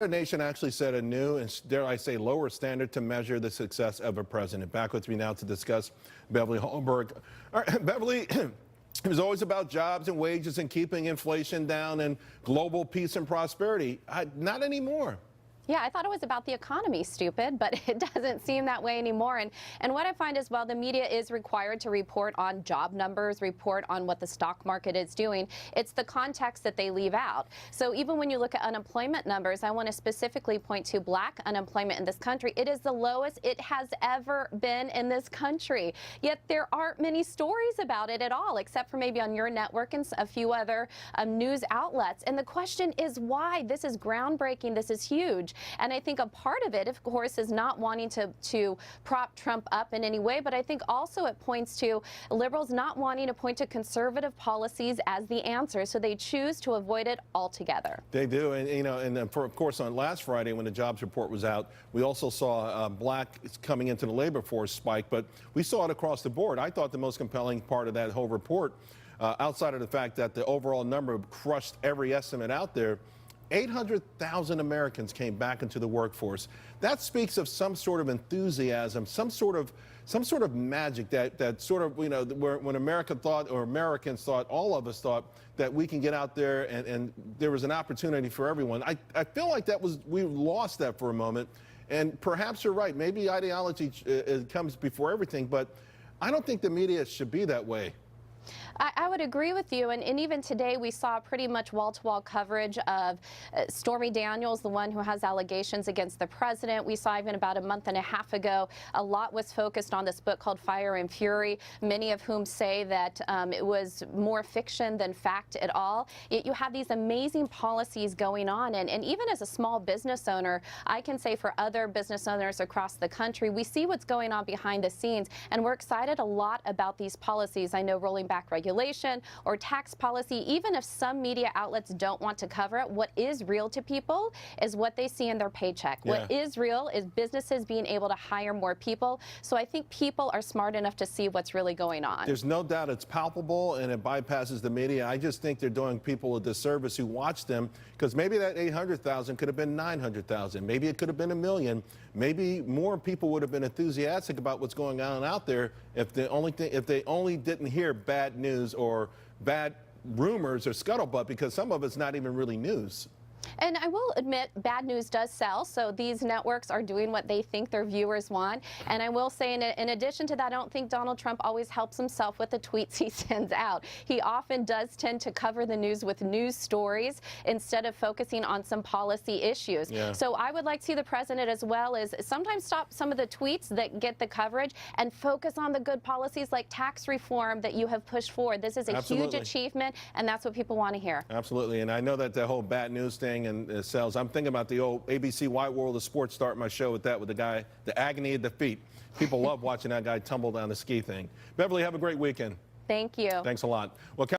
The nation actually set a new and, dare I say, lower standard to measure the success of a president. Back with me now to discuss Beverly Hallberg. All right, Beverly, it was always about jobs and wages and keeping inflation down and global peace and prosperity. Not anymore. Yeah, I thought it was about the economy, stupid, but it doesn't seem that way anymore. And what I find is, while the media is required to report on job numbers, report on what the stock market is doing, it's the context that they leave out. So even when you look at unemployment numbers, I want to specifically point to black unemployment in this country. It is the lowest it has ever been in this country. Yet there aren't many stories about it at all, except for maybe on your network and a few other news outlets. And the question is why? This is groundbreaking. This is huge. And I think a part of it, of course, is not wanting to prop Trump up in any way, but I think also it points to liberals not wanting to point to conservative policies as the answer, so they choose to avoid it altogether. They do, and of course, on last Friday when the jobs report was out, we also saw black coming into the labor force spike, but we saw it across the board. I thought the most compelling part of that whole report, outside of the fact that the overall number crushed every estimate out there, 800,000 Americans came back into the workforce. That speaks of some sort of enthusiasm, some sort of magic that sort of, when America thought, or Americans thought, all of us thought that we can get out there and there was an opportunity for everyone. I feel like we lost that for a moment. And perhaps you're right. Maybe ideology comes before everything, but I don't think the media should be that way. I would agree with you, and even today we saw pretty much wall-to-wall coverage of Stormy Daniels, the one who has allegations against the president. We saw even about a month and a half ago, a lot was focused on this book called Fire and Fury, many of whom say that it was more fiction than fact at all. Yet you have these amazing policies going on, and even as a small business owner, I can say for other business owners across the country, we see what's going on behind the scenes, and we're excited a lot about these policies. I know rolling back regulation or tax policy, even if some media outlets don't want to cover it, what is real to people is what they see in their paycheck. Yeah. What is real is businesses being able to hire more people. So I think people are smart enough to see what's really going on. There's no doubt it's palpable and it bypasses the media. I just think they're doing people a disservice who watch them, because maybe that 800,000 could have been 900,000. Maybe it could have been 1 million. Maybe more people would have been enthusiastic about what's going on out there if they only didn't hear bad news or bad rumors or scuttlebutt, because some of it's not even really news. And I will admit, bad news does sell, so these networks are doing what they think their viewers want. And I will say, in addition to that, I don't think Donald Trump always helps himself with the tweets he sends out. He often does tend to cover the news with news stories instead of focusing on some policy issues. Yeah. So I would like to see the president, as well as sometimes stop some of the tweets that get the coverage and focus on the good policies like tax reform that you have pushed forward. This is a huge achievement, and that's what people want to hear. Absolutely. And I know that the whole bad news thing and sells. I'm thinking about the old ABC Wide World of Sports, starting my show with that, with the guy, the agony of defeat. People love watching that guy tumble down the ski thing. Beverly, have a great weekend. Thank you. Thanks a lot. Well,